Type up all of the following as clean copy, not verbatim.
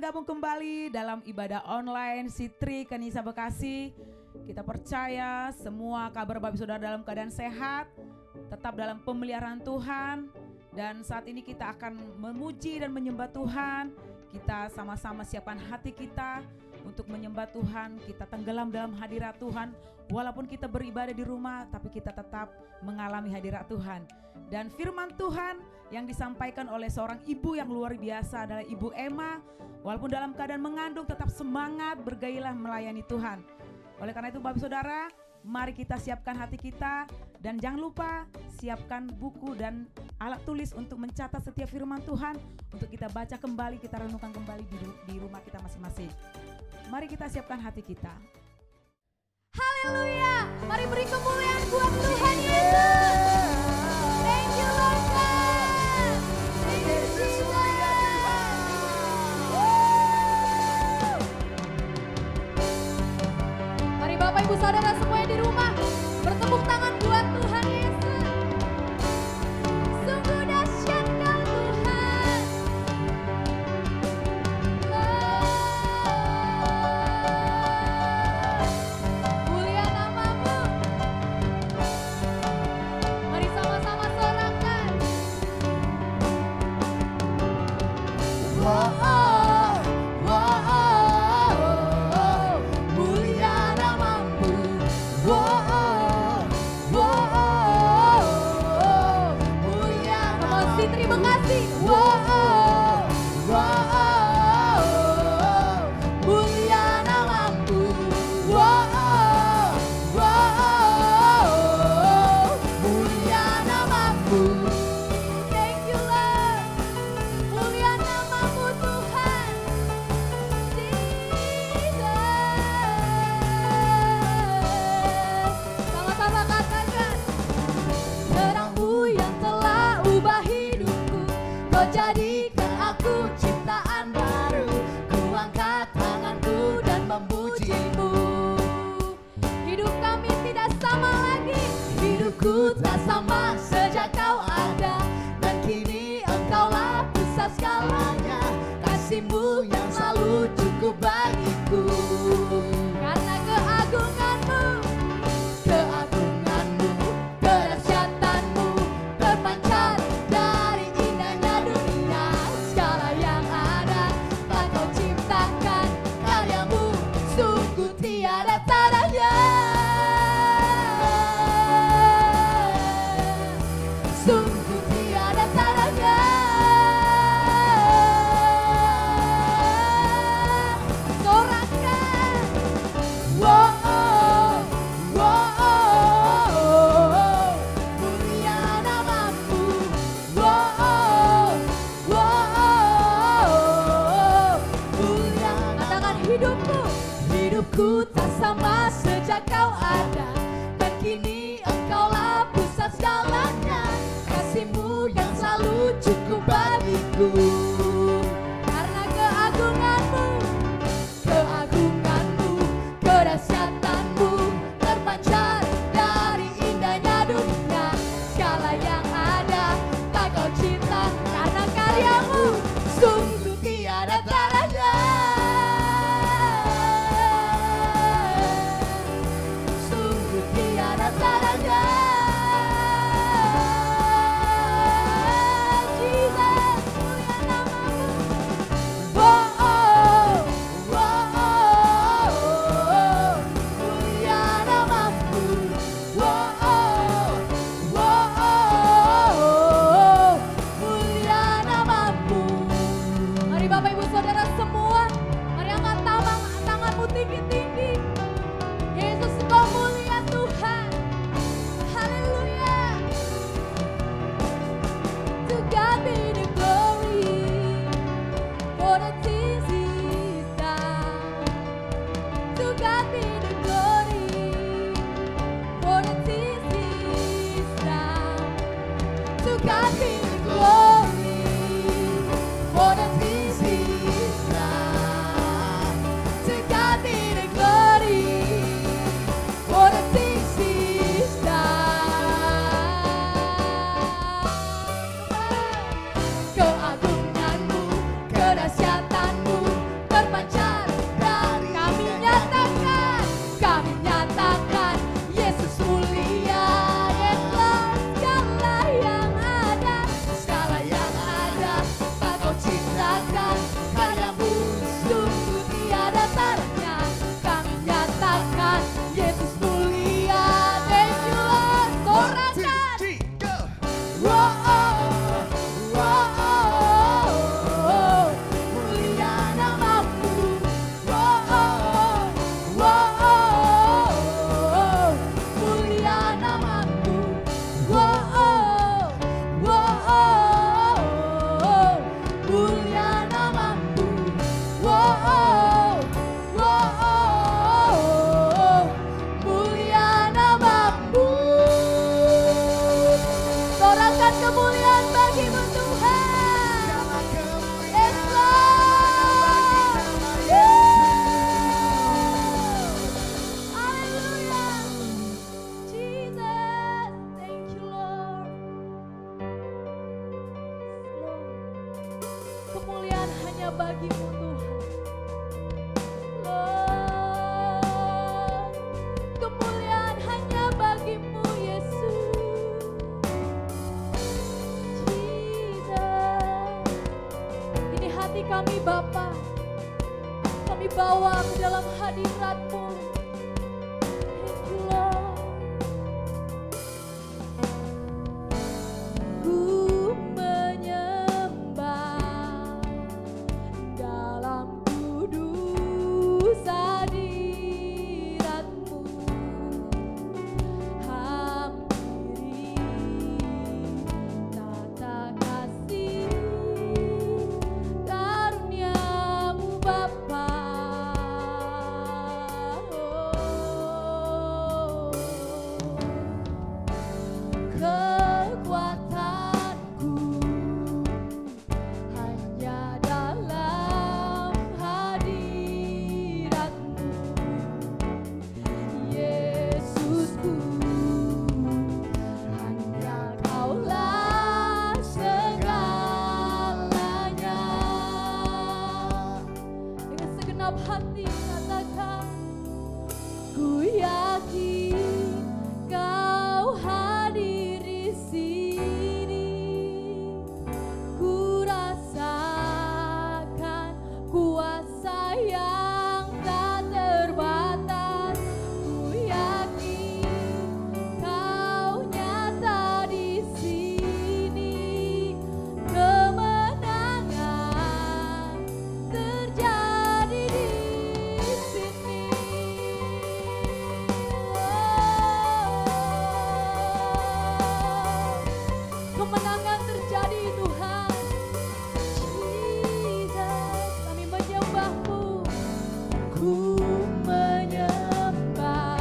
bergabung kembali dalam ibadah online Sitri Kanisa Bekasi. Kita percaya semua kabar bapak saudara dalam keadaan sehat, tetap dalam pemeliharaan Tuhan. Dan saat ini kita akan memuji dan menyembah Tuhan. Kita sama-sama siapkan hati kita untuk menyembah Tuhan. Kita tenggelam dalam hadirat Tuhan. Walaupun kita beribadah di rumah, tapi kita tetap mengalami hadirat Tuhan. Dan firman Tuhan yang disampaikan oleh seorang ibu yang luar biasa adalah Ibu Emma. Walaupun dalam keadaan mengandung, tetap semangat bergairah melayani Tuhan. Oleh karena itu Bapak Saudara, mari kita siapkan hati kita. Dan jangan lupa siapkan buku dan alat tulis untuk mencatat setiap firman Tuhan. Untuk kita baca kembali, kita renungkan kembali di rumah kita masing-masing. Mari kita siapkan hati kita. Haleluya, mari beri kemuliaan buat Tuhan Yesus. Thank you Lord God. Thank you Jesus. Mari Bapak Ibu Saudara semua yang di rumah bertepuk tangan buat Tuhan Yesus. Sungguh dahsyat Kau Tuhan. Mulia namamu. Mari sama-sama sorakan. Mulia namamu. Mulia namamu. Terima kasih. Mulia namamu. Mulia namamu. Thank you Lord. Mulia namamu Tuhan. Sama-sama katakan. Terang-Mu yang telah ubah hidupku, Kau jadikan aku ciptaan baru. Ku angkat tanganku dan memuji-Mu. Hidup kami tidak sama lagi, hidupku tak sama sejak Kau ada. Dan kini Engkaulah pusat segalanya, kasih-Mu yang selalu cukup bagiku. Karena keagungan-Mu, kedahsyatan-Mu terpancar dari indahnya dunia. Segala yang ada tak Kau ciptakan, karya-Mu sungguh tiada tandanya. Sungguh tiada tandanya. Sorakan. Mulia namamu. Mulia. Katakan hidupku tak sama sejak Kau ada. Dan kini Engkaulah pusat segalanya, kasih-Mu yang selalu cukup bagiku. Karena keagungan-Mu, kedahsyatan-Mu terpancar dari indahnya dunia. Segala yang ada tak Kau cipta, karena karya-Mu sungguh tiada tandanya. Sungguh tiada tandanya. Jesus, mulia dalam hadirat-Mu. Thank you, Lord. Ku menyembah dalam kudus hadirat-Mu. Hampiri tata kasih karunia-Mu Bapa. Kekuatanku hanya dalam hadirat-Mu, Yesusku. Hanya Kaulah segalanya. Dengan segenap hati katakan, ku yakin Kau hadir di sini. Ku rasakan kuasa yang tak terbatas. Ku yakin Kau nyata di sini. Kemenangan terjadi di sini. Kemenangan terjadi Tuhan. Jesus, kami menyembah-Mu. Ku menyembah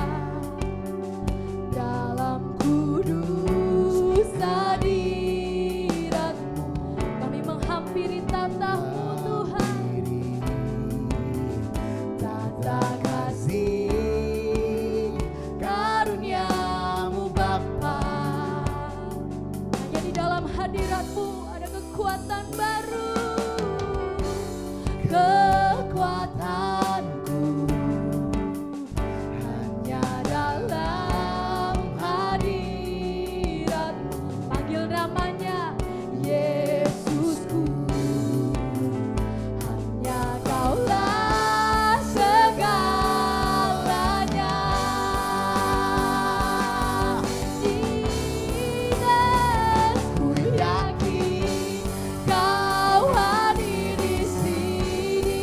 dalam kudus hadirat-Mu. Kami menghampiri tata-Mu Tuhan. Tata kasih karunia-Mu Bapa. Hanya di dalam hadirat-Mu ada kekuatan baru. Kekuatanku hanya dalam hadirat-Mu. Panggil namanya Yesusku. Hanya Kaulah segalanya. Jesus, ku yakin Kau hadir di sini.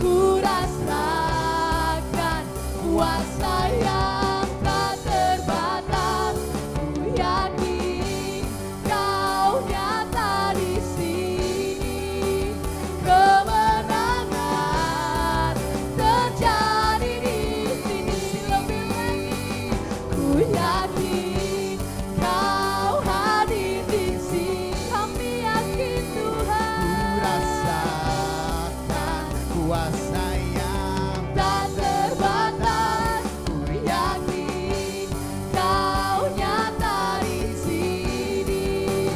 Ku rasakan kuasa yang tak terbatas. Ku yakin Kau nyata di sini. Kemenangan terjadi di sini. Lebih lagi, ku yakin Kau hadir di sini. Kami yakin Tuhan. Rasakan kuasa yang Tak terbatas. Ku yakin Kau nyata di sini.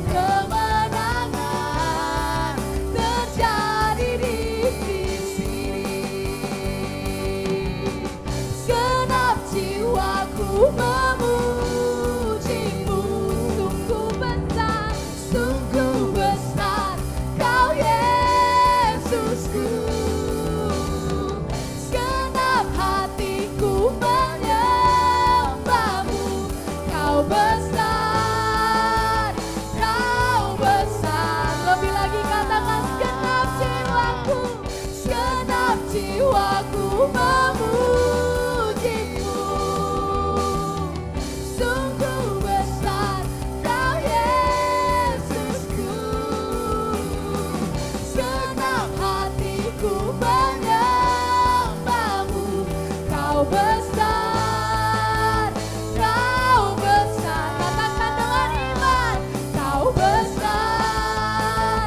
Kemenangan terjadi di sini. Segenap jiwaku memuji-Mu. Sungguh besar Kau Yesusku. Segenap hatiku menyembah-Mu. Kau besar. Lebih lagi katakan, segenap jiwaku memuji-Mu. Sungguh besar Kau Yesusku. Segenap hatiku menyembah-Mu. Kau besar. Katakan dengan iman, Kau besar.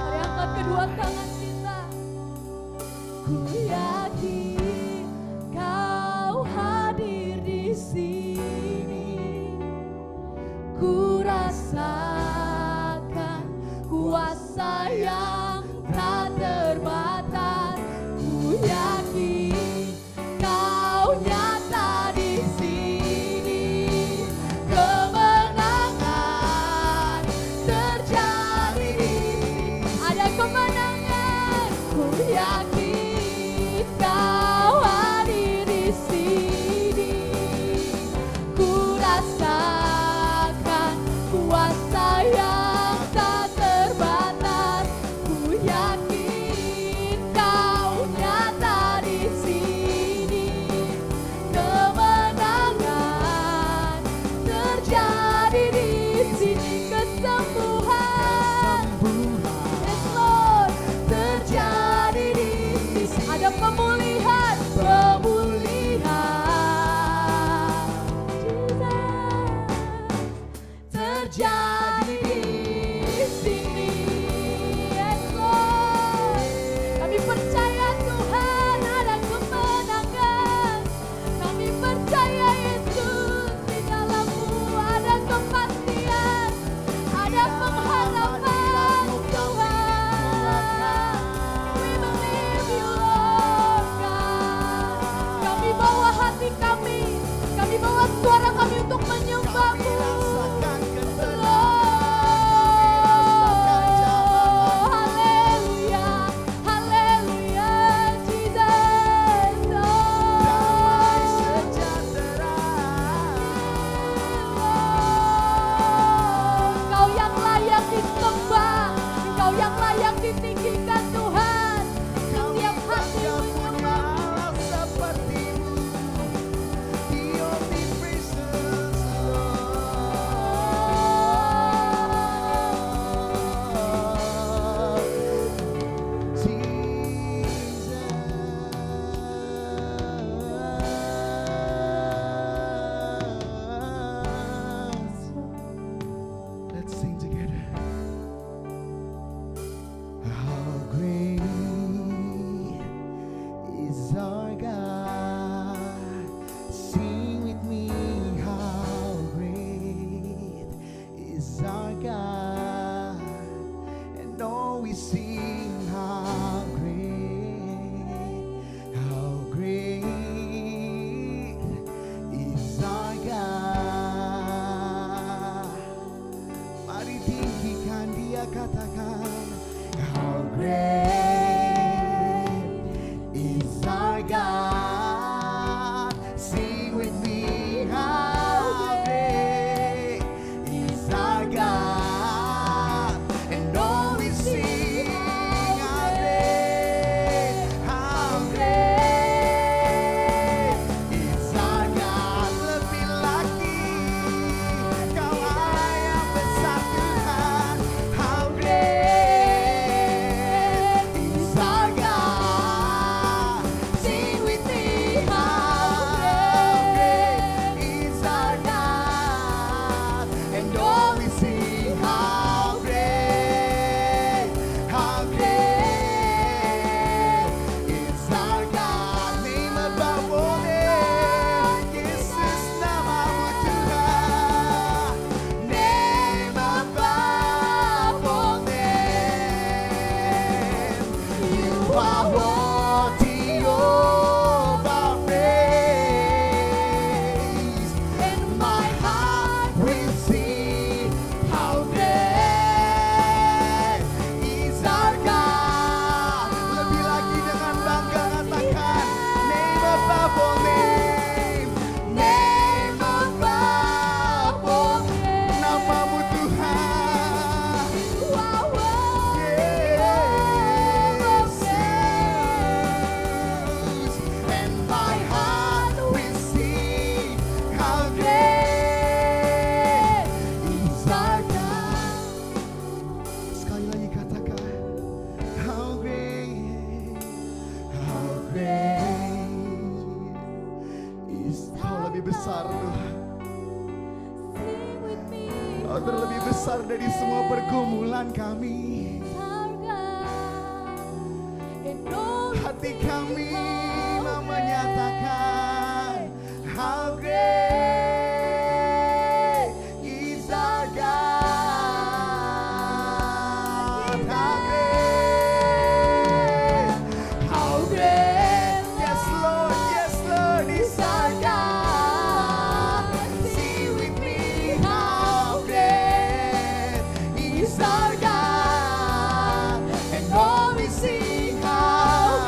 Mari angkat kedua tangan kita. Ku yakin Kau hadir di sini. Ku rasakan kuasa yang tak terbatas. Ku yakin Kau nyata di sini. Kemenangan terjadi di yakin Kau hadir di sini. Ku rasakan kuasa yang tak terbatas. Ku yakin Kau nyata di sini. Kemenangan terjadi di sini. Kesembuhan, yes Lord, terjadi di sini. Ada pemulihan, Jesus, terjadi di sini. Yes Lord, kami percaya Tuhan ada kemenangan. Kami percaya Yesus di dalam-Mu ada kepastian, ada pengharapan Tuhan. We believe you Lord God. Kami bawa hati kami bawa suara kami untuk menyembah-Mu. Haleluya, haleluya, Jesus. Engkau yang layak disembah, Engkau yang layak ditinggikan Tuhan. Setiap hati menyembah. Let's sing together. How great is our God? Sing with me. How great is our God? And all we sing, how great is our God. Mari tinggikan Dia, katakan, how great is our God. Sing with me, how great is our God. And all we sing, how great is our God. Lebih lagi Kau yang besar Tuhan. How great is our God. Sing with me, how great is our God. And all we sing, how great is our God. Name above all name, Yesus namamu Tuhan. Name above all name, You are worthy of our praise. And my heart will sing, how great is our God. Lebih lagi dengan bangga katakan, name above all name, name above all name. Namamu Tuhan. Yesus. And my heart will sing, how great is our God. Sekali lagi katakan, how great is. Kau lebih besar Tuhan. Sing with me, Kau terlebih besar dari semua pergumulan kami. our God. And all we Hati sing, kami how menyatakan, how great is our God. How great, yes Lord, is our God. Sing with me, how great is our God. And all we sing, how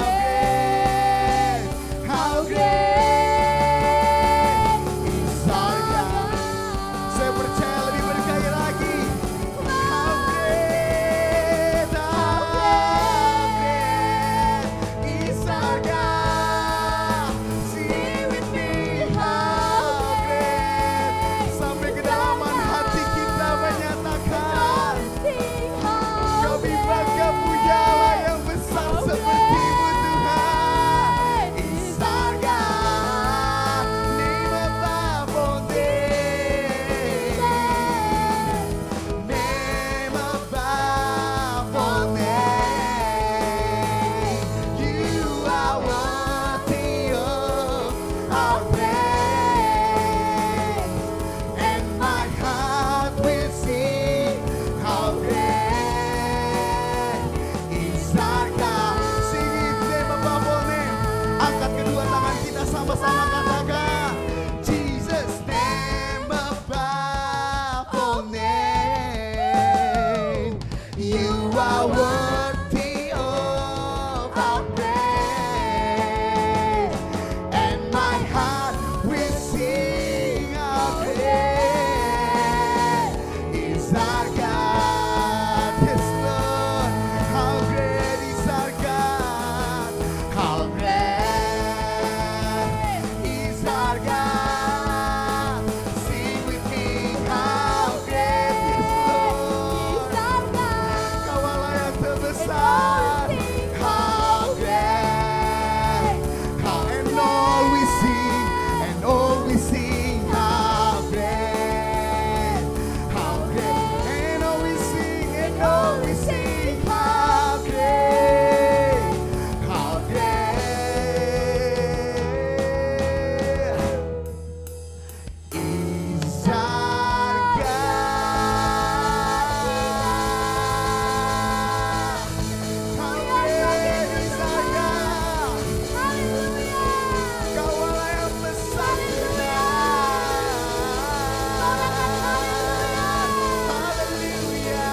besar, how great, how and all we sing, how great, and all we sing, how great, how great is our God. How great is our God. Kau Allah yang besar. Haleluya.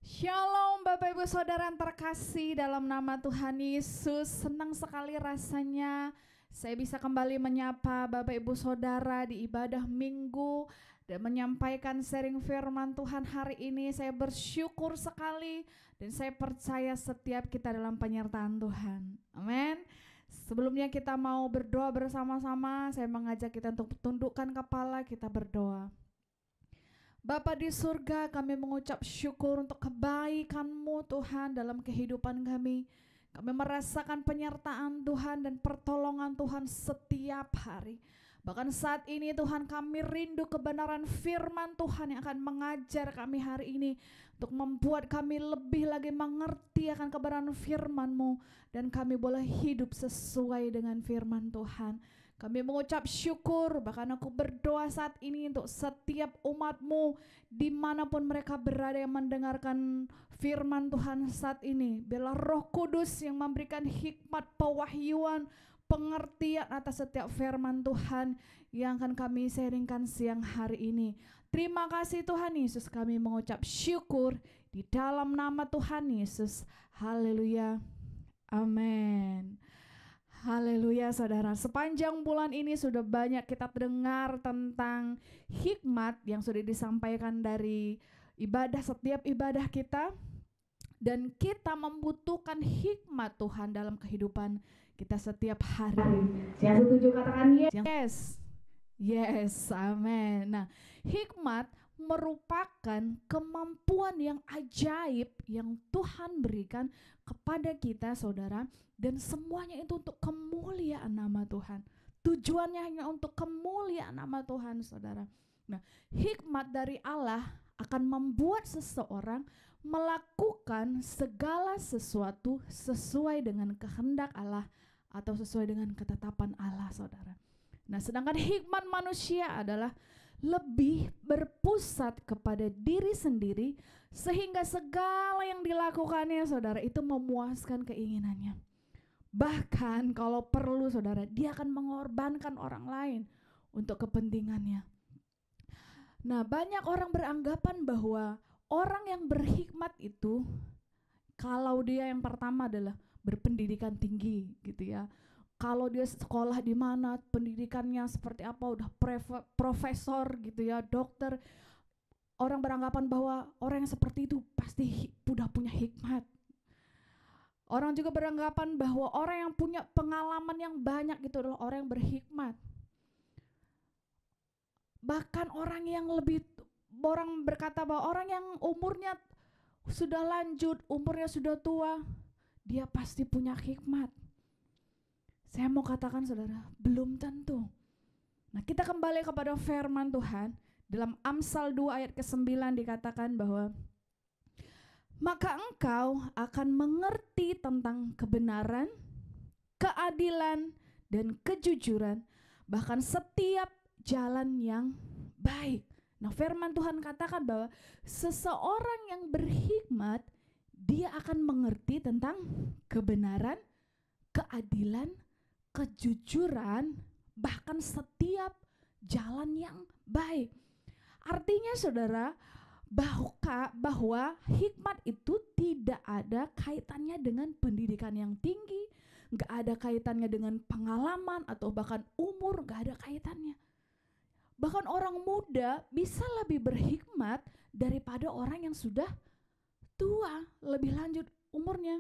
Shalom Bapak Ibu Saudara yang terkasih dalam nama Tuhan Yesus. Senang sekali rasanya saya bisa kembali menyapa Bapak Ibu Saudara di ibadah minggu dan menyampaikan sharing firman Tuhan hari ini. Saya bersyukur sekali dan saya percaya setiap kita dalam penyertaan Tuhan. Amin. Sebelumnya kita mau berdoa bersama-sama. Saya mengajak kita untuk tundukkan kepala, kita berdoa. Bapa di surga, kami mengucap syukur untuk kebaikan-Mu Tuhan dalam kehidupan kami. Kami merasakan penyertaan Tuhan dan pertolongan Tuhan setiap hari. Bahkan saat ini Tuhan, kami rindu kebenaran firman Tuhan yang akan mengajar kami hari ini, untuk membuat kami lebih lagi mengerti akan kebenaran firman-Mu, dan kami boleh hidup sesuai dengan firman Tuhan. Kami mengucap syukur, bahkan aku berdoa saat ini untuk setiap umat-Mu dimanapun mereka berada yang mendengarkan firman Tuhan saat ini. Biarlah Roh Kudus yang memberikan hikmat, pewahyuan, pengertian atas setiap firman Tuhan yang akan kami sharingkan siang hari ini. Terima kasih Tuhan Yesus, kami mengucap syukur di dalam nama Tuhan Yesus. Haleluya. Amin. Haleluya saudara, sepanjang bulan ini sudah banyak kita dengar tentang hikmat yang sudah disampaikan dari setiap ibadah kita. Dan kita membutuhkan hikmat Tuhan dalam kehidupan kita setiap hari. Yang setuju katakan yes. Yes, amin. Nah, hikmat merupakan kemampuan yang ajaib yang Tuhan berikan kepada kita saudara. Dan semuanya itu untuk kemuliaan nama Tuhan. Tujuannya hanya untuk kemuliaan nama Tuhan saudara. Nah, hikmat dari Allah akan membuat seseorang melakukan segala sesuatu sesuai dengan kehendak Allah atau sesuai dengan ketetapan Allah saudara. Nah, sedangkan hikmat manusia adalah lebih berpusat kepada diri sendiri, sehingga segala yang dilakukannya saudara itu memuaskan keinginannya. Bahkan kalau perlu saudara, dia akan mengorbankan orang lain untuk kepentingannya. Nah, banyak orang beranggapan bahwa orang yang berhikmat itu, kalau dia yang pertama adalah berpendidikan tinggi gitu ya. Kalau dia sekolah di mana, pendidikannya seperti apa, udah profesor gitu ya, dokter. Orang beranggapan bahwa orang yang seperti itu pasti udah punya hikmat. Orang juga beranggapan bahwa orang yang punya pengalaman yang banyak itu adalah orang yang berhikmat. Bahkan orang berkata bahwa orang yang umurnya sudah lanjut, umurnya sudah tua, dia pasti punya hikmat. Saya mau katakan saudara, belum tentu. Nah, kita kembali kepada firman Tuhan. Dalam Amsal 2 ayat ke-9 dikatakan bahwa maka engkau akan mengerti tentang kebenaran, keadilan, dan kejujuran, bahkan setiap jalan yang baik. Nah, firman Tuhan katakan bahwa seseorang yang berhikmat, dia akan mengerti tentang kebenaran, keadilan, kejujuran, bahkan setiap jalan yang baik. Artinya saudara, bahwa hikmat itu tidak ada kaitannya dengan pendidikan yang tinggi, gak ada kaitannya dengan pengalaman atau bahkan umur, gak ada kaitannya. Bahkan orang muda bisa lebih berhikmat daripada orang yang sudah tua, lebih lanjut umurnya.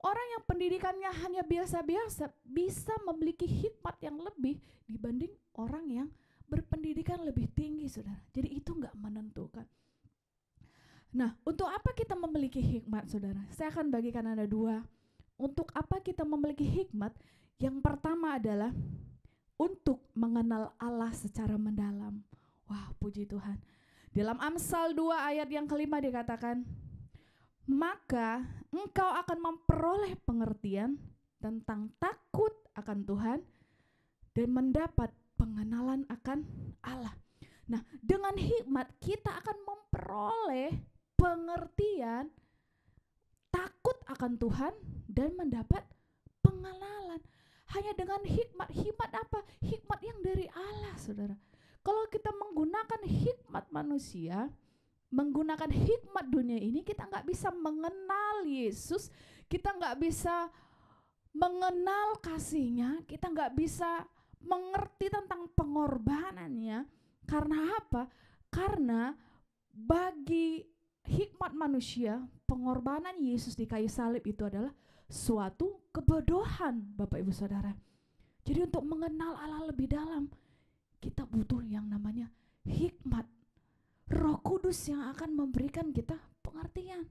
Orang yang pendidikannya hanya biasa-biasa bisa memiliki hikmat yang lebih dibanding orang yang berpendidikan lebih tinggi, saudara. Jadi itu nggak menentukan. Nah, untuk apa kita memiliki hikmat, saudara? Saya akan bagikan Anda dua. Untuk apa kita memiliki hikmat? Yang pertama adalah untuk mengenal Allah secara mendalam. Wah, puji Tuhan. Dalam Amsal 2 ayat yang kelima dikatakan, maka engkau akan memperoleh pengertian tentang takut akan Tuhan dan mendapat pengenalan akan Allah. Nah, dengan hikmat kita akan memperoleh pengertian takut akan Tuhan dan mendapat pengenalan. Hanya dengan hikmat. Hikmat apa? Hikmat yang dari Allah, saudara. Kalau kita menggunakan hikmat manusia, menggunakan hikmat dunia ini, kita nggak bisa mengenal Yesus, kita nggak bisa mengenal kasih-Nya, kita nggak bisa mengerti tentang pengorbanannya. Karena apa? Karena bagi hikmat manusia, pengorbanan Yesus di kayu salib itu adalah suatu kebodohan, Bapak Ibu Saudara. Jadi untuk mengenal Allah lebih dalam, kita butuh yang namanya hikmat. Roh Kudus yang akan memberikan kita pengertian.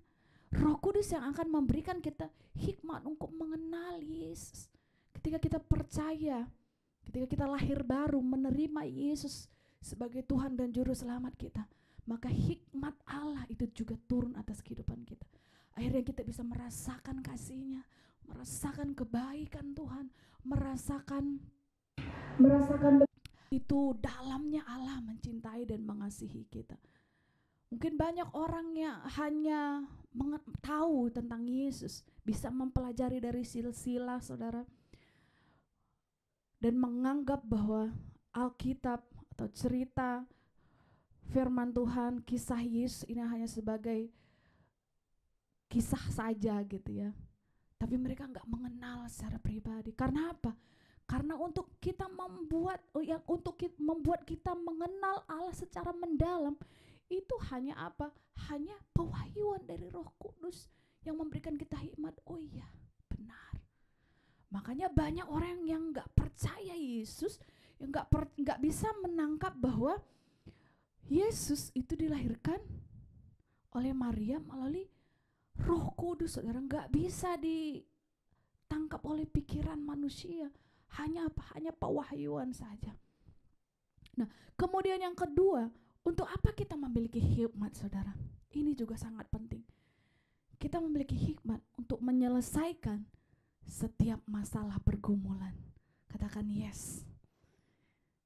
Roh Kudus yang akan memberikan kita hikmat untuk mengenal Yesus. Ketika kita percaya, ketika kita lahir baru menerima Yesus sebagai Tuhan dan Juru Selamat kita, maka hikmat Allah itu juga turun atas kehidupan kita. Akhirnya kita bisa merasakan kasih-Nya, merasakan kebaikan Tuhan, merasakan itu dalamnya Allah mencintai dan mengasihi kita. Mungkin banyak orang yang hanya tahu tentang Yesus, bisa mempelajari dari silsilah, saudara, dan menganggap bahwa Alkitab atau cerita firman Tuhan, kisah Yesus ini hanya sebagai kisah saja gitu ya. Tapi mereka nggak mengenal secara pribadi. Karena apa? Karena untuk kita membuat kita mengenal Allah secara mendalam, itu hanya apa? Hanya pewahyuan dari Roh Kudus yang memberikan kita hikmat. Oh iya, benar. Makanya banyak orang yang nggak percaya Yesus, yang nggak bisa menangkap bahwa Yesus itu dilahirkan oleh Maria melalui Roh Kudus, saudara. Nggak bisa ditangkap oleh pikiran manusia. Hanya apa? Hanya pewahyuan saja. Nah, kemudian yang kedua, untuk apa kita memiliki hikmat, saudara? Ini juga sangat penting. Kita memiliki hikmat untuk menyelesaikan setiap masalah pergumulan. Katakan yes.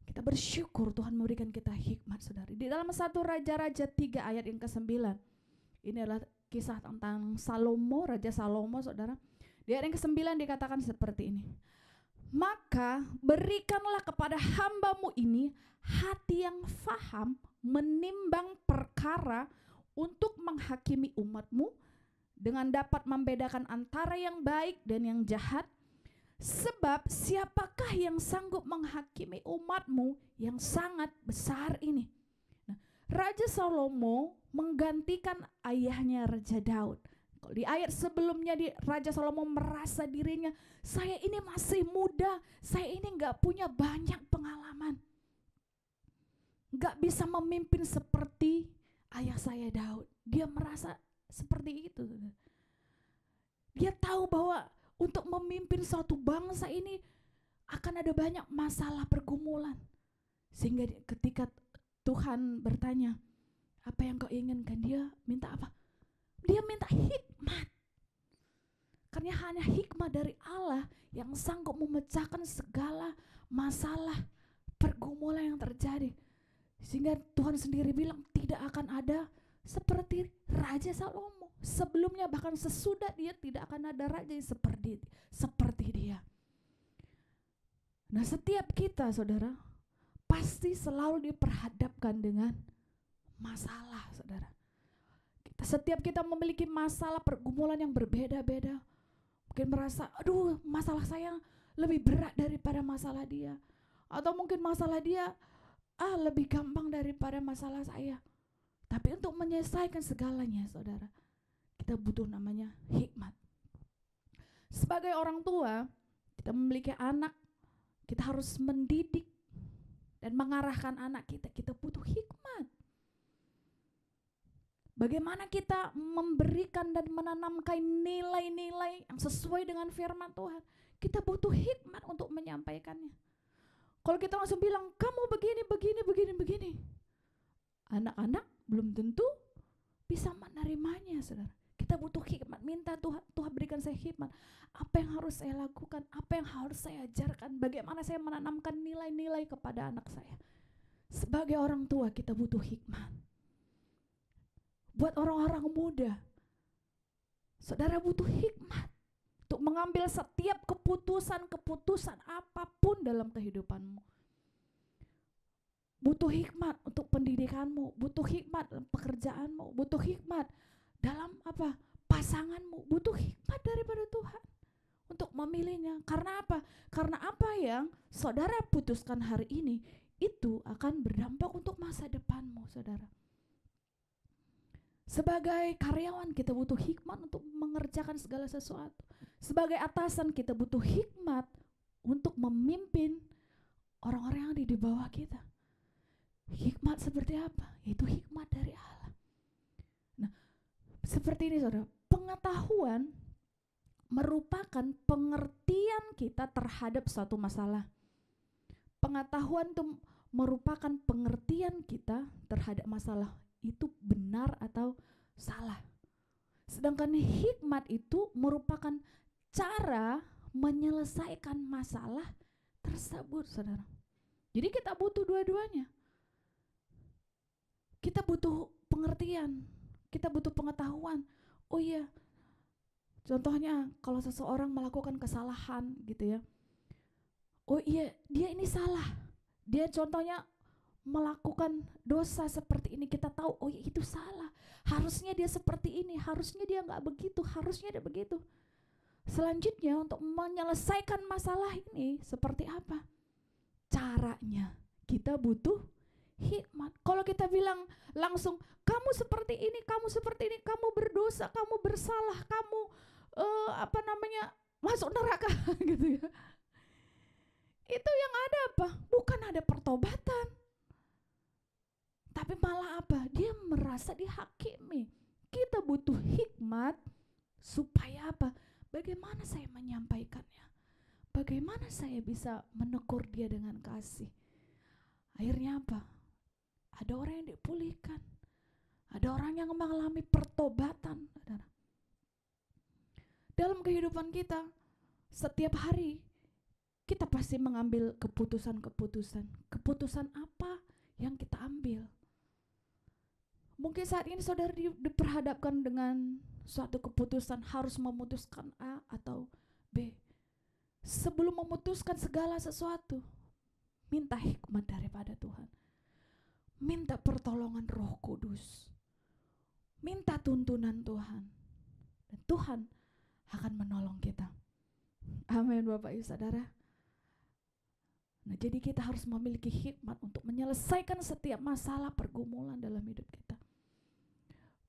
Kita bersyukur Tuhan memberikan kita hikmat, saudara. Di dalam 1 Raja-Raja 3 ayat yang ke-9, ini adalah kisah tentang Salomo, Raja Salomo, saudara. Di ayat yang ke-9 dikatakan seperti ini. Maka berikanlah kepada hamba-Mu ini hati yang faham menimbang perkara untuk menghakimi umat-Mu dengan dapat membedakan antara yang baik dan yang jahat. Sebab siapakah yang sanggup menghakimi umat-Mu yang sangat besar ini? Nah, Raja Salomo menggantikan ayahnya Raja Daud. Di ayat sebelumnya Raja Salomo merasa dirinya, saya ini masih muda, saya ini gak punya banyak pengalaman, gak bisa memimpin seperti ayah saya Daud. Dia merasa seperti itu. Dia tahu bahwa untuk memimpin suatu bangsa ini akan ada banyak masalah pergumulan. Sehingga ketika Tuhan bertanya, apa yang kau inginkan? Dia minta apa? Dia minta hikmat. Karena hanya hikmat dari Allah yang sanggup memecahkan segala masalah pergumulan yang terjadi. Sehingga Tuhan sendiri bilang tidak akan ada seperti Raja Salomo. Sebelumnya bahkan sesudah dia tidak akan ada raja seperti dia. Nah, setiap kita, saudara, pasti selalu diperhadapkan dengan masalah, saudara. Setiap kita memiliki masalah pergumulan yang berbeda-beda. Mungkin merasa, aduh, masalah saya lebih berat daripada masalah dia. Atau mungkin masalah dia lebih gampang daripada masalah saya. Tapi untuk menyelesaikan segalanya, saudara, kita butuh namanya hikmat. Sebagai orang tua, kita memiliki anak, kita harus mendidik dan mengarahkan anak kita. Kita butuh hikmat. Bagaimana kita memberikan dan menanamkan nilai-nilai yang sesuai dengan firman Tuhan. Kita butuh hikmat untuk menyampaikannya. Kalau kita langsung bilang, kamu begini. Anak-anak belum tentu bisa menerimanya, saudara. Kita butuh hikmat, minta Tuhan berikan saya hikmat. Apa yang harus saya lakukan, apa yang harus saya ajarkan, bagaimana saya menanamkan nilai-nilai kepada anak saya. Sebagai orang tua kita butuh hikmat. Buat orang-orang muda, saudara butuh hikmat untuk mengambil setiap keputusan apapun dalam kehidupanmu. Butuh hikmat untuk pendidikanmu, butuh hikmat dalam pekerjaanmu, butuh hikmat dalam pasanganmu, butuh hikmat daripada Tuhan untuk memilihnya. Karena apa? Karena apa yang saudara putuskan hari ini itu akan berdampak untuk masa depanmu, saudara. Sebagai karyawan kita butuh hikmat untuk mengerjakan segala sesuatu. Sebagai atasan kita butuh hikmat untuk memimpin orang-orang yang ada di bawah kita. Hikmat seperti apa? Itu hikmat dari Allah. Nah, seperti ini saudara, pengetahuan merupakan pengertian kita terhadap suatu masalah. Pengetahuan itu merupakan pengertian kita terhadap masalah. Itu benar atau salah. Sedangkan hikmat itu merupakan cara menyelesaikan masalah tersebut, saudara. Jadi kita butuh dua-duanya. Kita butuh pengertian, kita butuh pengetahuan. Oh iya, contohnya kalau seseorang melakukan kesalahan gitu ya. Oh iya, dia ini salah. Dia contohnya melakukan dosa seperti ini, kita tahu oh ya itu salah, harusnya dia seperti ini, harusnya dia nggak begitu, harusnya dia begitu. Selanjutnya untuk menyelesaikan masalah ini seperti apa caranya, kita butuh hikmat. Kalau kita bilang langsung kamu seperti ini, kamu berdosa, kamu bersalah, kamu masuk neraka gitu ya, itu yang ada apa? Bukan ada pertobatan, tapi malah apa? Dia merasa dihakimi. Kita butuh hikmat supaya apa? Bagaimana saya menyampaikannya? Bagaimana saya bisa menegur dia dengan kasih? Akhirnya apa? Ada orang yang dipulihkan. Ada orang yang mengalami pertobatan. Dalam kehidupan kita, setiap hari kita pasti mengambil keputusan-keputusan. Keputusan apa yang kita ambil? Mungkin saat ini saudara diperhadapkan dengan suatu keputusan, harus memutuskan A atau B. Sebelum memutuskan segala sesuatu, minta hikmat daripada Tuhan. Minta pertolongan Roh Kudus. Minta tuntunan Tuhan. Dan Tuhan akan menolong kita. Amin Bapak Ibu Saudara. Nah, jadi kita harus memiliki hikmat untuk menyelesaikan setiap masalah pergumulan dalam hidup kita.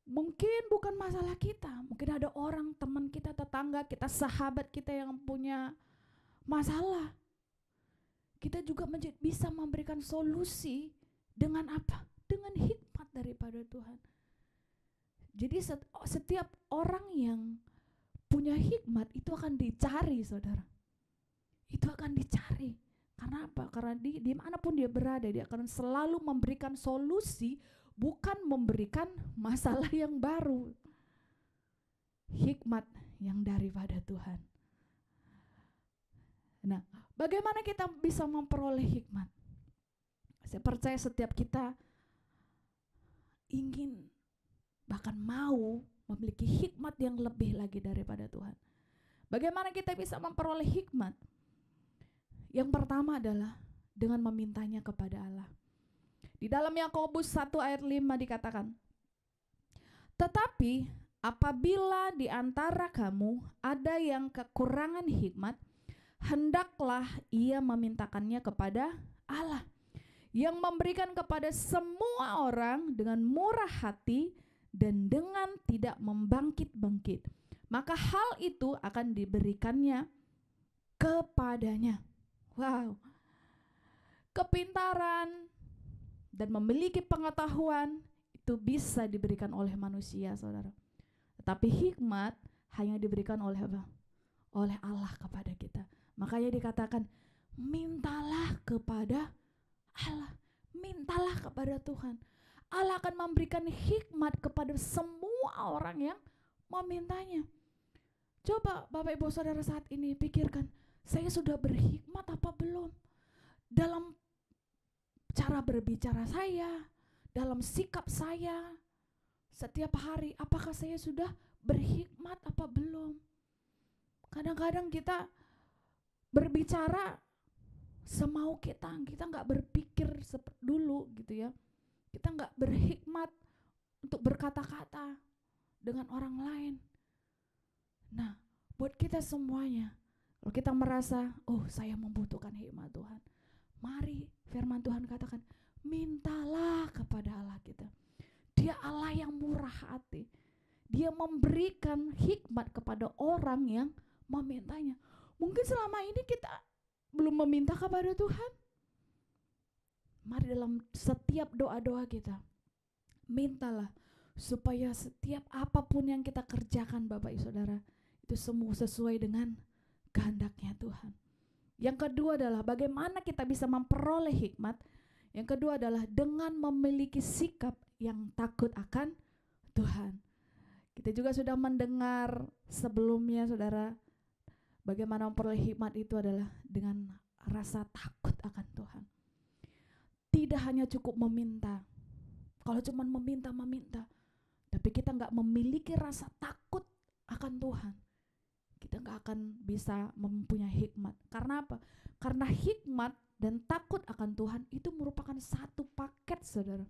Mungkin bukan masalah kita, mungkin ada orang, teman kita, tetangga kita, sahabat kita yang punya masalah. Kita juga bisa memberikan solusi dengan apa? Dengan hikmat daripada Tuhan. Jadi setiap orang yang punya hikmat itu akan dicari, saudara. Itu akan dicari. Karena apa? Karena dimanapun dia berada, dia akan selalu memberikan solusi, bukan memberikan masalah yang baru. Hikmat yang daripada Tuhan. Nah, bagaimana kita bisa memperoleh hikmat? Saya percaya setiap kita ingin, bahkan mau memiliki hikmat yang lebih lagi daripada Tuhan. Bagaimana kita bisa memperoleh hikmat? Yang pertama adalah dengan memintanya kepada Allah. Di dalam Yakobus 1 ayat 5 dikatakan, tetapi apabila di antara kamu ada yang kekurangan hikmat, hendaklah ia memintakannya kepada Allah, yang memberikan kepada semua orang dengan murah hati dan dengan tidak membangkit-bangkit. Maka hal itu akan diberikannya kepadanya. Wow. kepintaran, dan memiliki pengetahuan itu bisa diberikan oleh manusia, saudara. Tetapi hikmat hanya diberikan oleh apa? Oleh Allah kepada kita. Makanya dikatakan, mintalah kepada Allah, mintalah kepada Tuhan. Allah akan memberikan hikmat kepada semua orang yang memintanya. Coba Bapak Ibu Saudara saat ini pikirkan, saya sudah berhikmat apa belum? Dalam cara berbicara saya, dalam sikap saya, setiap hari, apakah saya sudah berhikmat apa belum? Kadang-kadang kita berbicara semau kita nggak berpikir dulu gitu ya. Kita nggak berhikmat untuk berkata-kata dengan orang lain. Nah, buat kita semuanya, kalau kita merasa, oh saya membutuhkan hikmat Tuhan, mari firman Tuhan katakan, mintalah kepada Allah kita. Dia Allah yang murah hati. Dia memberikan hikmat kepada orang yang memintanya. Mungkin selama ini kita belum meminta kepada Tuhan. Mari dalam setiap doa-doa kita, mintalah supaya setiap apapun yang kita kerjakan Bapak Ibu Saudara, itu semua sesuai dengan kehendaknya Tuhan. Yang kedua adalah bagaimana kita bisa memperoleh hikmat. Yang kedua adalah dengan memiliki sikap yang takut akan Tuhan. Kita juga sudah mendengar sebelumnya saudara, bagaimana memperoleh hikmat itu adalah dengan rasa takut akan Tuhan. Tidak hanya cukup meminta. Kalau cuma meminta, tapi kita nggak memiliki rasa takut akan Tuhan, kita nggak akan bisa mempunyai hikmat. Karena apa? Karena hikmat dan takut akan Tuhan itu merupakan satu paket saudara,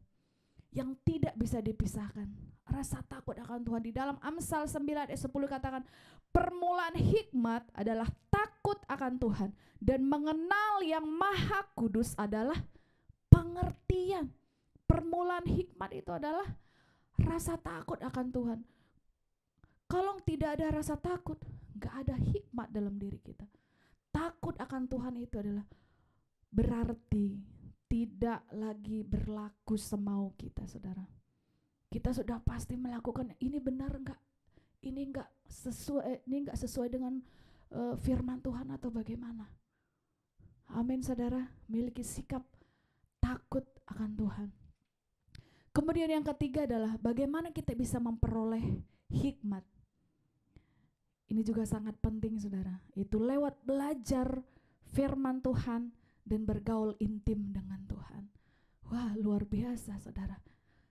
yang tidak bisa dipisahkan. Rasa takut akan Tuhan di dalam Amsal 9 ayat 10 katakan, permulaan hikmat adalah takut akan Tuhan, dan mengenal yang maha kudus adalah pengertian. Permulaan hikmat itu adalah rasa takut akan Tuhan. Kalau tidak ada rasa takut, gak ada hikmat dalam diri kita. Takut akan Tuhan itu adalah berarti tidak lagi berlaku semau kita saudara. Kita sudah pasti melakukan ini, benar enggak? Ini enggak sesuai dengan firman Tuhan atau bagaimana? Amin saudara, miliki sikap takut akan Tuhan. Kemudian yang ketiga adalah bagaimana kita bisa memperoleh hikmat. Ini juga sangat penting saudara, itu lewat belajar firman Tuhan dan bergaul intim dengan Tuhan. Wah, luar biasa saudara.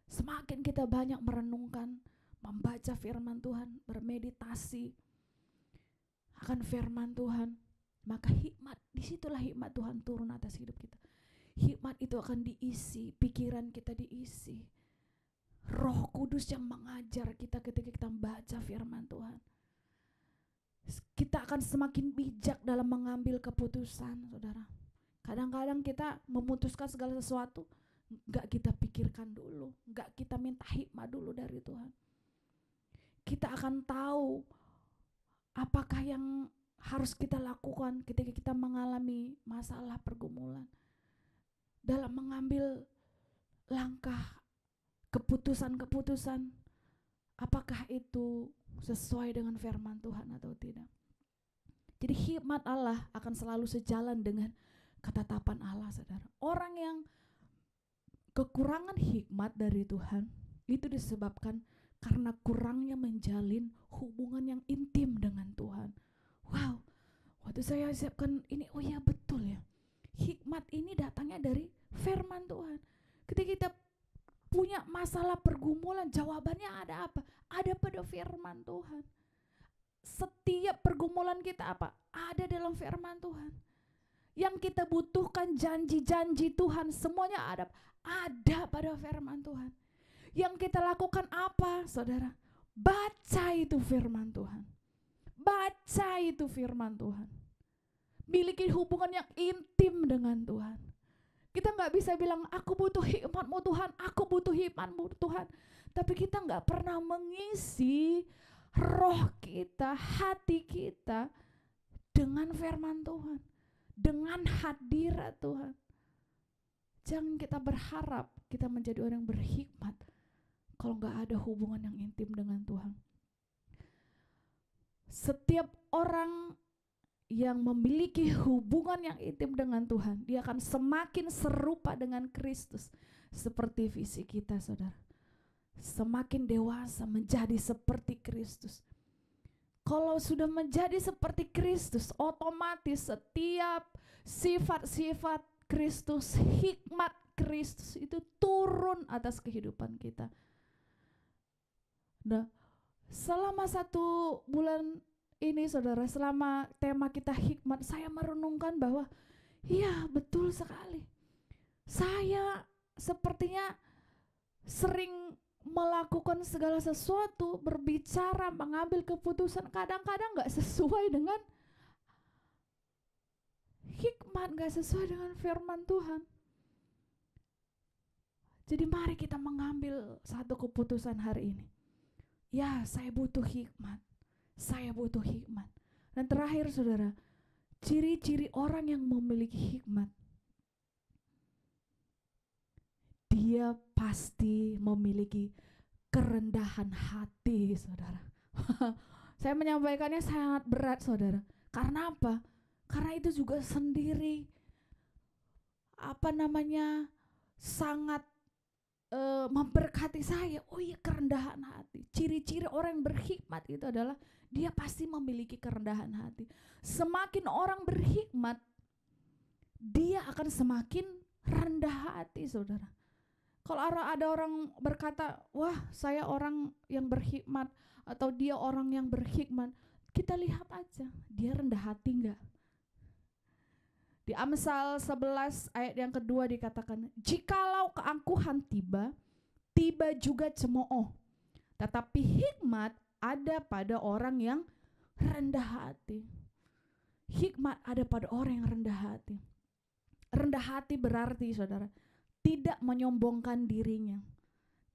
Semakin kita banyak merenungkan, membaca firman Tuhan, bermeditasi akan firman Tuhan, maka hikmat, disitulah hikmat Tuhan turun atas hidup kita. Hikmat itu akan diisi, pikiran kita diisi. Roh Kudus yang mengajar kita ketika kita membaca firman Tuhan. Kita akan semakin bijak dalam mengambil keputusan, saudara. Kadang-kadang kita memutuskan segala sesuatu, gak kita pikirkan dulu, gak kita minta hikmat dulu dari Tuhan. Kita akan tahu apakah yang harus kita lakukan ketika kita mengalami masalah pergumulan. Dalam mengambil langkah keputusan-keputusan, apakah itu sesuai dengan firman Tuhan atau tidak. Jadi hikmat Allah akan selalu sejalan dengan ketetapan Allah saudara. Orang yang kekurangan hikmat dari Tuhan itu disebabkan karena kurangnya menjalin hubungan yang intim dengan Tuhan. Wow, waktu saya siapkan ini, oh ya betul ya, hikmat ini datangnya dari firman Tuhan. Ketika kita punya masalah pergumulan, jawabannya ada apa? Ada pada firman Tuhan. Setiap pergumulan kita apa? Ada dalam firman Tuhan. Yang kita butuhkan, janji-janji Tuhan, semuanya ada pada firman Tuhan. Yang kita lakukan apa, saudara? Baca itu firman Tuhan. Baca itu firman Tuhan. Miliki hubungan yang intim dengan Tuhan. Kita nggak bisa bilang, aku butuh hikmat-Mu Tuhan, aku butuh hikmat-Mu Tuhan. Tapi kita nggak pernah mengisi roh kita, hati kita dengan firman Tuhan, dengan hadirat Tuhan. Jangan kita berharap kita menjadi orang yang berhikmat kalau nggak ada hubungan yang intim dengan Tuhan. Setiap orang yang memiliki hubungan yang intim dengan Tuhan, dia akan semakin serupa dengan Kristus. Seperti visi kita, saudara. Semakin dewasa menjadi seperti Kristus. Kalau sudah menjadi seperti Kristus, otomatis setiap sifat-sifat Kristus, hikmat Kristus itu turun atas kehidupan kita. Nah, selama 1 bulan ini, saudara, selama tema kita hikmat, saya merenungkan bahwa iya, betul sekali. Saya sepertinya sering melakukan segala sesuatu, berbicara, mengambil keputusan, kadang-kadang gak sesuai dengan hikmat, gak sesuai dengan firman Tuhan. Jadi mari kita mengambil satu keputusan hari ini. Ya, saya butuh hikmat. Saya butuh hikmat. Dan terakhir, saudara, ciri-ciri orang yang memiliki hikmat. Dia pasti memiliki kerendahan hati, saudara. Saya menyampaikannya sangat berat, saudara. Karena apa? Karena itu juga sendiri sangat memberkati saya. Oh iya, kerendahan hati. Ciri-ciri orang yang berhikmat itu adalah dia pasti memiliki kerendahan hati. Semakin orang berhikmat, dia akan semakin rendah hati, saudara. Kalau ada orang berkata, wah, saya orang yang berhikmat, atau dia orang yang berhikmat, kita lihat aja, dia rendah hati enggak? Di Amsal 11 ayat yang kedua dikatakan, jikalau keangkuhan tiba, tiba juga cemooh. Tetapi hikmat ada pada orang yang rendah hati. Hikmat ada pada orang yang rendah hati. Rendah hati berarti, saudara, tidak menyombongkan dirinya,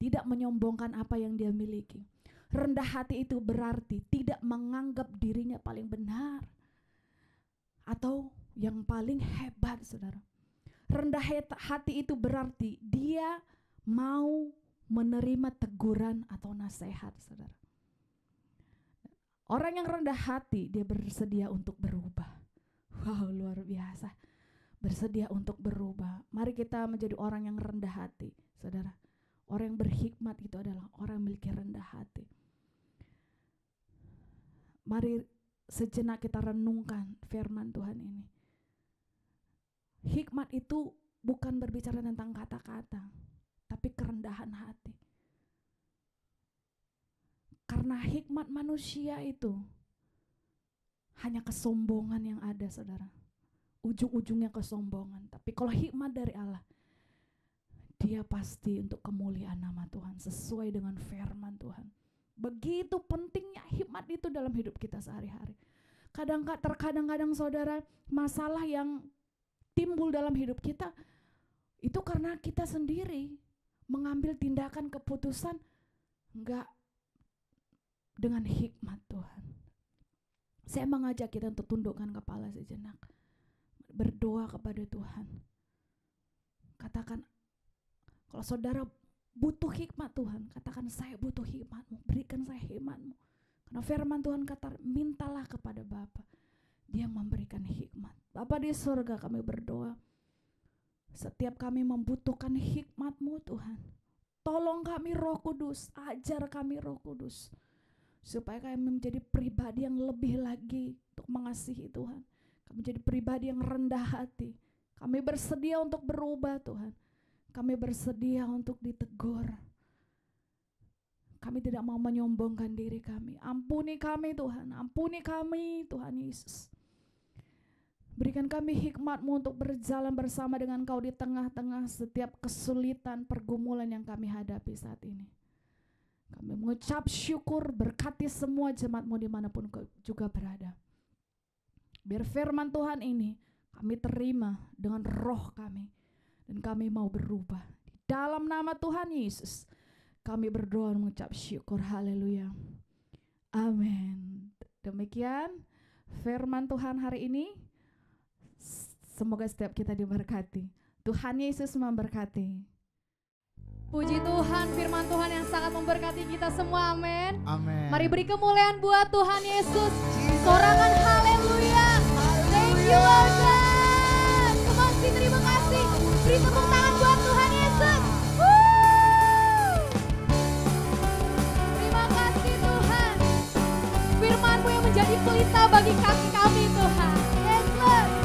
tidak menyombongkan apa yang dia miliki. Rendah hati itu berarti tidak menganggap dirinya paling benar atau yang paling hebat, saudara. Rendah hati itu berarti dia mau menerima teguran atau nasihat, saudara. Orang yang rendah hati, dia bersedia untuk berubah. Wow, luar biasa. Bersedia untuk berubah. Mari kita menjadi orang yang rendah hati, saudara. Orang yang berhikmat itu adalah orang yang memiliki rendah hati. Mari sejenak kita renungkan firman Tuhan ini. Hikmat itu bukan berbicara tentang kata-kata, tapi kerendahan hati. Karena hikmat manusia itu hanya kesombongan yang ada, saudara. Ujung-ujungnya kesombongan. Tapi kalau hikmat dari Allah, dia pasti untuk kemuliaan nama Tuhan, sesuai dengan firman Tuhan. Begitu pentingnya hikmat itu dalam hidup kita sehari-hari. Terkadang-kadang, saudara, masalah yang timbul dalam hidup kita itu karena kita sendiri mengambil tindakan keputusan enggak dengan hikmat Tuhan. Saya mengajak kita untuk tundukkan kepala sejenak, berdoa kepada Tuhan. Katakan, kalau saudara butuh hikmat Tuhan, katakan, saya butuh hikmat-Mu, berikan saya hikmat-Mu. Karena firman Tuhan kata, mintalah kepada Bapa, Dia memberikan hikmat. Bapa di surga, kami berdoa, setiap kami membutuhkan hikmat-Mu Tuhan. Tolong kami Roh Kudus, ajar kami Roh Kudus, supaya kami menjadi pribadi yang lebih lagi untuk mengasihi Tuhan. Kami menjadi pribadi yang rendah hati. Kami bersedia untuk berubah, Tuhan. Kami bersedia untuk ditegur. Kami tidak mau menyombongkan diri kami. Ampuni kami Tuhan, ampuni kami Tuhan Yesus. Berikan kami hikmat-Mu untuk berjalan bersama dengan Kau di tengah-tengah setiap kesulitan, pergumulan yang kami hadapi saat ini. Kami mengucap syukur, berkati semua jemaat-Mu dimanapun juga berada. Biar firman Tuhan ini kami terima dengan roh kami, dan kami mau berubah. Di dalam nama Tuhan Yesus kami berdoa dan mengucap syukur. Haleluya. Amin. Demikian firman Tuhan hari ini. Semoga setiap kita diberkati. Tuhan Yesus memberkati. Puji Tuhan, firman Tuhan yang sangat memberkati kita semua, amin. Amin. Mari beri kemuliaan buat Tuhan Yesus. Sorangan haleluya. Thank you Lord God. Kemasi terima kasih. Beri tepuk tangan buat Tuhan Yesus. Woo. Terima kasih Tuhan. Firman-Mu yang menjadi pelita bagi kaki kami Tuhan. Yes Lord.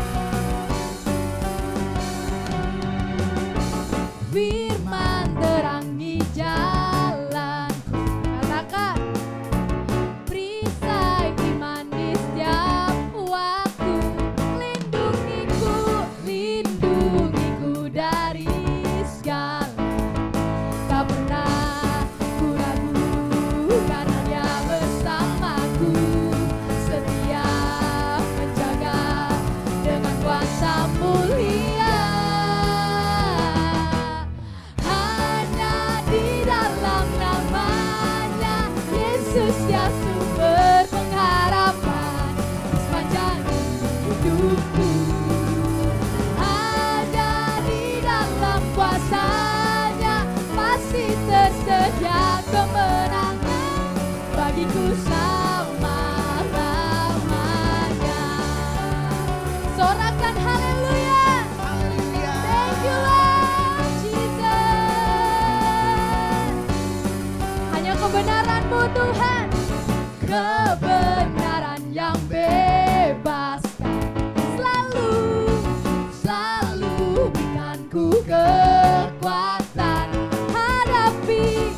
Firman terangi jalanku. Katakan. Perisai iman di setiap waktu. Lindungiku dari segala. Tak pernah ku ragu karena Dia bersamaku. Setia menjaga dengan kuasa mulia. Dia sumber pengharapan sepanjang hidupku. Ada di dalam kuasa-Nya, pasti tersedia kemenangan bagiku selama-lamanya. Sorakan haleluya. Thank you Lord Jesus. Hanya kebenaran-Mu Tuhan, kebenaran yang bebaskan, selalu berikanku kekuatan hadapi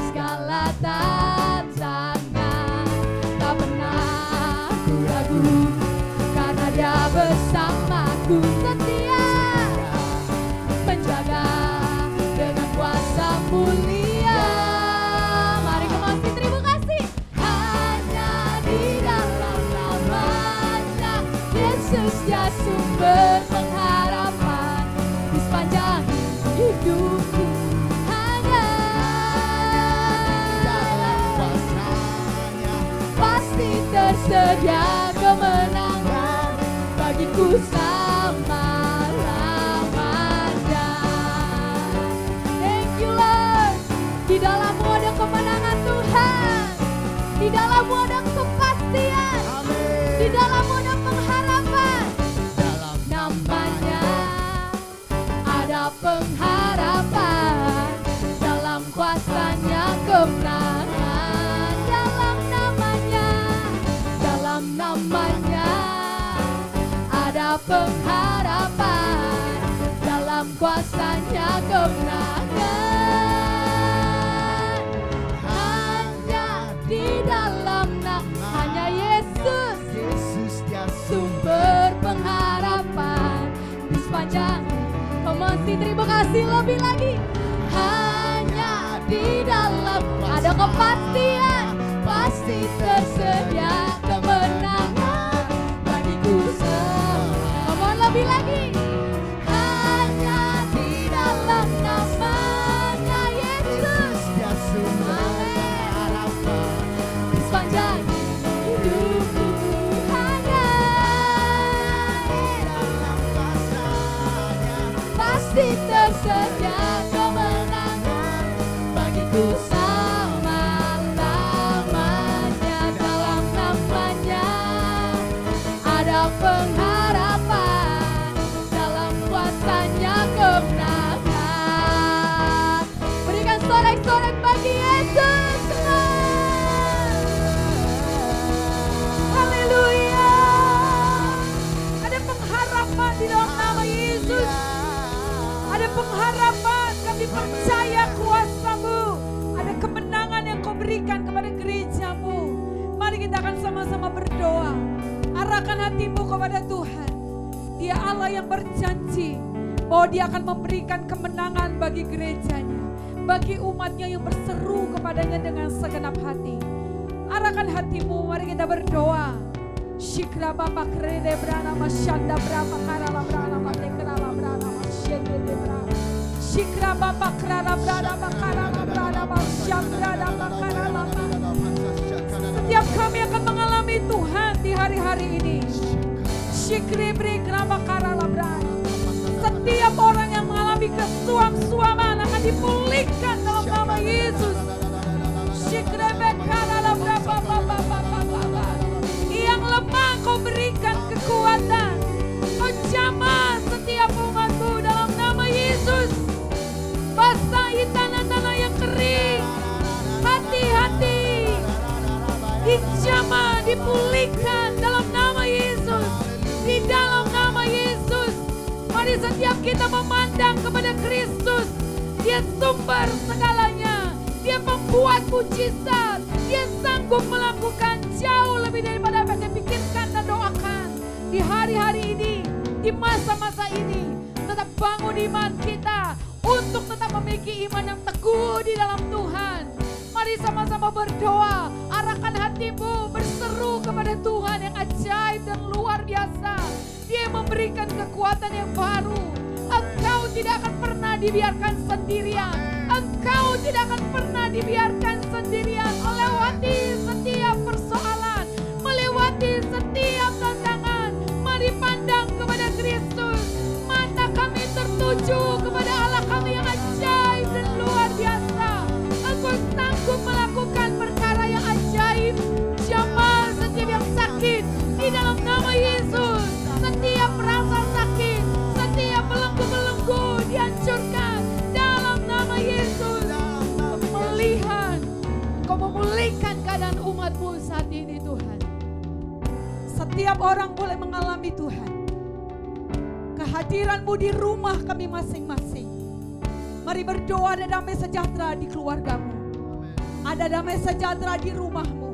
segala tantangan. Tak pernah ku ragu karena Dia bersamaku. Setia menjaga dengan kuasa mulia. Mari kemasi terima kasih. Hanya di dalam nama-Nya, Yesus Dia sumber pengharapan di sepanjang hidupku. Hanya dalam kuasa-Nya, pasti tersedia kemenangan bagiku selama-lamanya. Thank you Lord. Di dalam-Mu ada kemenangan Tuhan. Di dalam-Mu ada kepastian. Di dalam-Mu ada pengharapan. Dalam nama-Nya ada pengharapan. Dalam kuasa-Nya kemenangan. Dalam nama-Nya ada pengharapan. Dalam kuasa-Nya kemenangan. Hanya di dalam hanya Yesus sumber pengharapan di sepanjang. Masih terima kasih lebih lagi. Hanya di dalam ada kepastian, pasti tersedia kemenangan bagiku semua. Mohon lebih lagi. Hanya di dalam nama-Nya Yesus Dia sumber harapan di sepanjang hidupku. Hanya di dalam kuasa-Nya, pasti tersedia kemenangan bagiku selama-lamanya. Dalam nama-Nya ada pengharapan. Dalam kuasa-Nya kemenangan. Berikan sorak-sorak bagi Yesus. Haleluya. Ada pengharapan di dalam nama Yesus. Ada pengharapan, kami percaya kuasa-Mu. Ada kemenangan yang Kau berikan kepada gereja-Mu. Mari kita akan sama-sama berdoa. Arahkan hatimu kepada Tuhan. Dia Allah yang berjanji bahwa Dia akan memberikan kemenangan bagi gerejanya, bagi umatnya yang berseru kepadanya dengan segenap hati. Arahkan hatimu, mari kita berdoa. Shikra bapa krede brana masyanda brapa karala brana mate karala brana masyende brana. Shikra bapa krala brana karala brana masyanda brana karala. Setiap kami akan mengalami Tuhan di hari-hari ini. Shikri bri krama karala brana. Setiap orang yang mengalami kesuam-suaman akan dipulihkan dalam nama Yesus. Yang lemah kau berikan kekuatan. Kau jamah setiap umatmu dalam nama Yesus. Basahi tanah-tanah yang kering. Hati-hati dijamah, dipulihkan dalam nama Yesus. Di dalam nama Yesus. Mari setiap kita memandang kepada Kristus. Dia sumber segalanya. Dia membuat mujizat. Dia sanggup melakukan jauh lebih daripada apa yang kita pikirkan dan doakan. Di hari-hari ini, di masa-masa ini, tetap bangun iman kita untuk tetap memiliki iman yang teguh di dalam Tuhan. Mari sama-sama berdoa, arahkan hatimu, berseru kepada Tuhan yang ajaib dan luar biasa. Dia memberikan kekuatan yang baru. Engkau tidak akan pernah dibiarkan sendirian. Engkau tidak akan pernah dibiarkan sendirian. Melewati setiap persoalan, melewati setiap tantangan. Mari pandang kepada Kristus. Mata kami tertuju kepada Allah kami yang ajaib dan luar biasa. Engkau sanggup melakukan perkara yang ajaib. Jamah setiap yang sakit di dalam nama Yesus. Setiap rasa sakit, setiap belenggu-belenggu dihancurkan dalam nama Yesus. Pemulihan, Kau memulihkan keadaan umat-Mu saat ini Tuhan. Setiap orang boleh mengalami Tuhan kehadiran-Mu di rumah kami masing-masing. Mari berdoa ada damai sejahtera di keluarga-Mu. Ada damai sejahtera di rumah-Mu.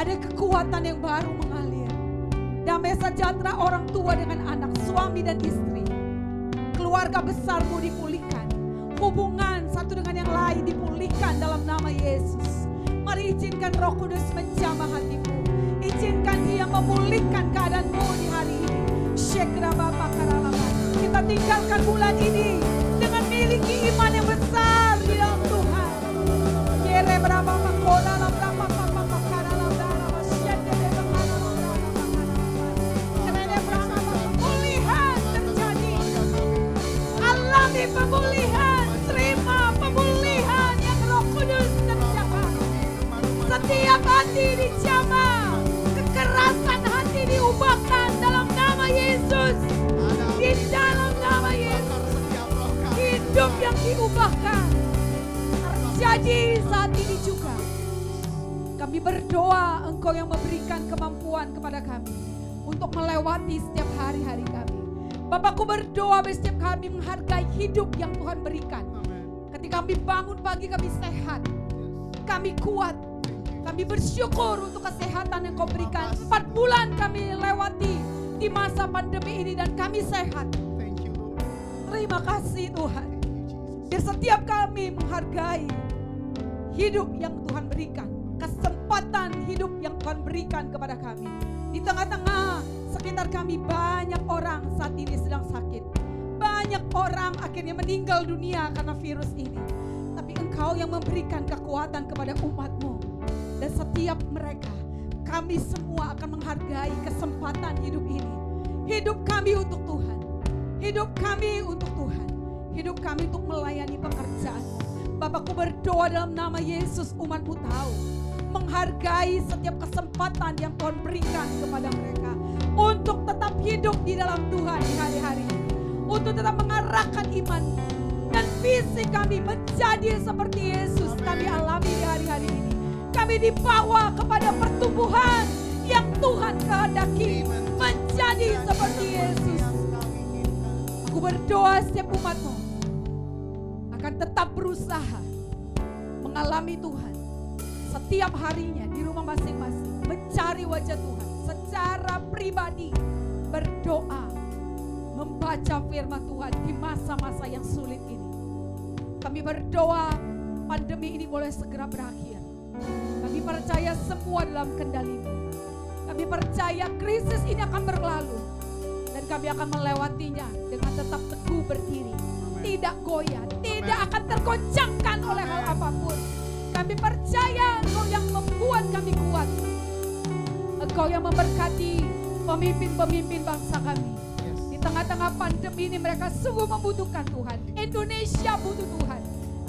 Ada kekuatan yang baru mengalir. Damai sejahtera orang tua dengan anak, suami dan istri. Keluarga besar-Mu dipulihkan. Hubungan satu dengan yang lain dipulihkan dalam nama Yesus. Mari izinkan Roh Kudus menjamah hatimu. Izinkan Dia memulihkan keadaanmu di hari ini. Kita tinggalkan bulan ini dengan miliki iman yang besar di dalam Tuhan. Pemulihan terjadi. Alami pemulihan. Terima pemulihan yang Roh Kudus kerjakan. Setiap hati dijamah. Kekerasan hati diubahkan dalam nama Yesus. Di dalam nama Yesus. Hidup yang diubahkan terjadi saat ini juga. Kami berdoa Engkau yang memberikan kemampuan kepada kami untuk melewati setiap hari-hari kami. Bapakku berdoa setiap kami menghargai hidup yang Tuhan berikan. Ketika kami bangun pagi kami sehat, kami kuat, kami bersyukur untuk kesehatan yang Kau berikan. 4 bulan kami lewati di masa pandemi ini dan kami sehat. Terima kasih Tuhan. Biar setiap kami menghargai hidup yang Tuhan berikan, kesempatan hidup yang Tuhan berikan kepada kami. Di tengah-tengah sekitar kami banyak orang saat ini sedang sakit. Banyak orang akhirnya meninggal dunia karena virus ini. Tapi Engkau yang memberikan kekuatan kepada umat-Mu. Dan setiap mereka, kami semua akan menghargai kesempatan hidup ini. Hidup kami untuk Tuhan. Hidup kami untuk Tuhan. Hidup kami untuk melayani pekerjaan. Bapakku berdoa dalam nama Yesus, umat-Mu tahu menghargai setiap kesempatan yang Tuhan berikan kepada mereka untuk tetap hidup di dalam Tuhan di hari-hari ini, untuk tetap mengarahkan iman dan visi kami menjadi seperti Yesus. Kami alami di hari-hari ini. Kami dibawa kepada pertumbuhan yang Tuhan kehendaki menjadi seperti Yesus. Aku berdoa setiap umat-Mu akan tetap berusaha mengalami Tuhan setiap harinya di rumah masing-masing, mencari wajah Tuhan secara pribadi, berdoa, membaca firman Tuhan di masa-masa yang sulit ini. Kami berdoa pandemi ini boleh segera berakhir. Kami percaya semua dalam kendali-Mu. Kami percaya krisis ini akan berlalu dan kami akan melewatinya dengan tetap teguh berdiri, tidak goyah, tidak akan tergoncangkan oleh hal apapun. Kami percaya Engkau yang membuat kami kuat. Engkau yang memberkati pemimpin-pemimpin bangsa kami. Di tengah-tengah pandemi ini mereka sungguh membutuhkan Tuhan. Indonesia butuh Tuhan.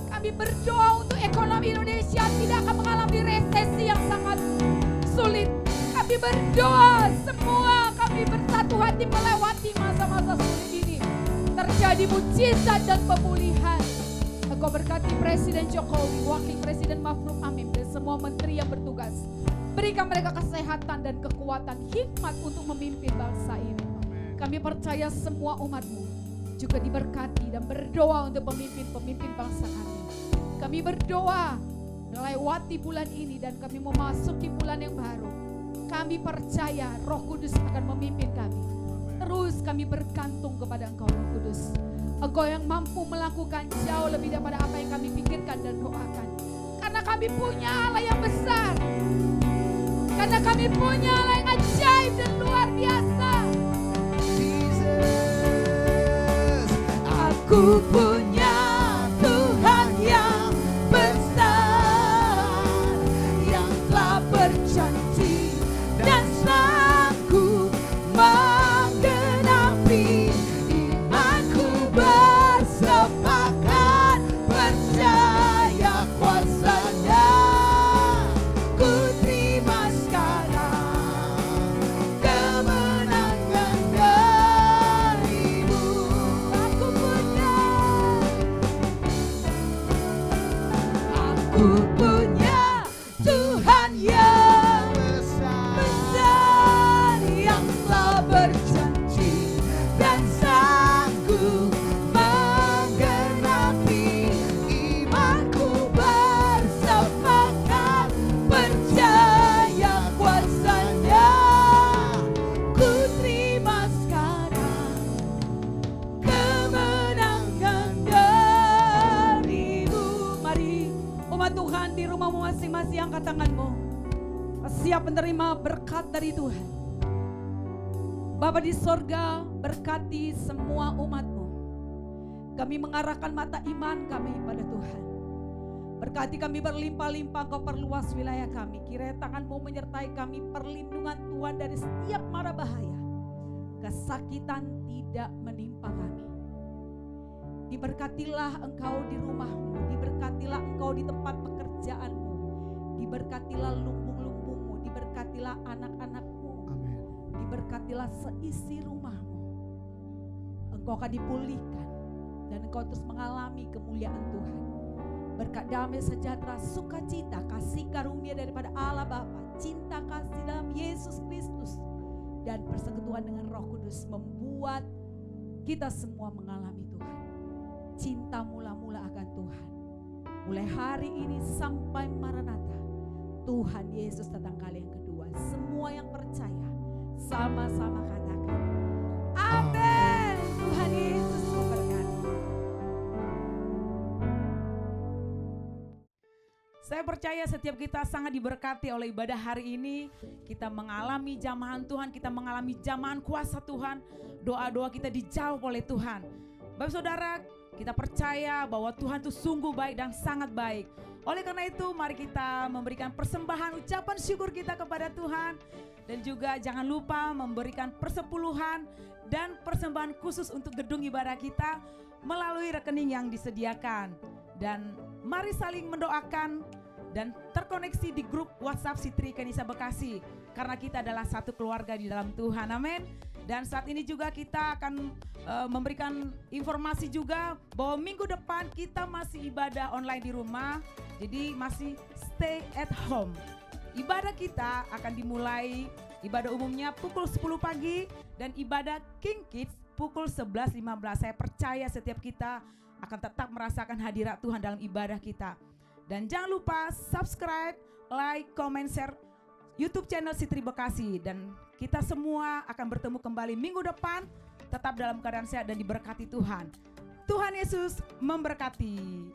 Kami berdoa untuk ekonomi Indonesia tidak akan mengalami resesi yang sangat sulit. Kami berdoa semua kami bersatu hati melewati masa-masa sulit ini. Terjadi mujizat dan pemulihan. Engkau berkati Presiden Jokowi, Wakil Presiden Ma'ruf Amin, dan semua menteri yang bertugas. Berikan mereka kesehatan dan kekuatan, hikmat untuk memimpin bangsa ini. Kami percaya semua umat-Mu juga diberkati dan berdoa untuk pemimpin-pemimpin bangsa kami. Kami berdoa melewati bulan ini dan kami memasuki bulan yang baru. Kami percaya Roh Kudus akan memimpin kami. Terus kami bergantung kepada Engkau Roh Kudus. Engkau yang mampu melakukan jauh lebih daripada apa yang kami pikirkan dan doakan. Karena kami punya Allah yang besar. Karena kami punya Allah yang ajaib dan luar biasa. Aku punya Tuhan yang besar, yang telah berjanji dan sanggup menggenapi. Imanku bersepakat percaya kuasa-Nya. Ku terima sekarang kemenangan darimu. Aku punya Tuhan yang besar, yang telah berjanji dan sanggup menggenapi. Imanku bersepakat percaya kuasa-Nya. Ku terima sekarang kemenangan darimu. Mari umat Tuhan di rumahmu masing-masing angkat tanganmu. Siap menerima berkat dari Tuhan. Bapa di sorga, berkati semua umat-Mu. Kami mengarahkan mata iman kami pada Tuhan. Berkati kami berlimpah-limpah, Kau perluas wilayah kami. Kiranya tangan-Mu menyertai kami, perlindungan Tuhan dari setiap mara bahaya. Kesakitan tidak menimpa kami. Diberkatilah Engkau di rumahmu, diberkatilah Engkau di tempat pekerjaanmu, diberkatilah lumbung-lumbungmu, diberkatilah anak-anakmu, diberkatilah seisi rumahmu. Engkau akan dipulihkan dan Engkau terus mengalami kemuliaan Tuhan. Berkat damai sejahtera, sukacita, kasih karunia daripada Allah Bapa, cinta kasih dalam Yesus Kristus, dan persekutuan dengan Roh Kudus membuat kita semua mengalami Tuhan. Cinta mula-mula akan Tuhan. Mulai hari ini sampai Maranatha, Tuhan Yesus datang kali yang kedua. Semua yang percaya sama-sama katakan amin. Tuhan Yesus memberkati. Saya percaya setiap kita sangat diberkati oleh ibadah hari ini. Kita mengalami jamahan Tuhan, kita mengalami jamahan kuasa Tuhan. Doa-doa kita dijawab oleh Tuhan. Bapak Saudara, kita percaya bahwa Tuhan itu sungguh baik dan sangat baik. Oleh karena itu mari kita memberikan persembahan ucapan syukur kita kepada Tuhan. Dan juga jangan lupa memberikan persepuluhan dan persembahan khusus untuk gedung ibadah kita melalui rekening yang disediakan. Dan mari saling mendoakan dan terkoneksi di grup WhatsApp Sitri Kanisa Bekasi. Karena kita adalah satu keluarga di dalam Tuhan, amin. Dan saat ini juga kita akan memberikan informasi juga bahwa minggu depan kita masih ibadah online di rumah. Jadi masih stay at home. Ibadah kita akan dimulai, ibadah umumnya pukul 10 pagi dan ibadah King Kids pukul 11.15. Saya percaya setiap kita akan tetap merasakan hadirat Tuhan dalam ibadah kita. Dan jangan lupa subscribe, like, comment, share YouTube channel Sitri Bekasi. Dan kita semua akan bertemu kembali minggu depan, tetap dalam keadaan sehat dan diberkati Tuhan. Tuhan Yesus memberkati.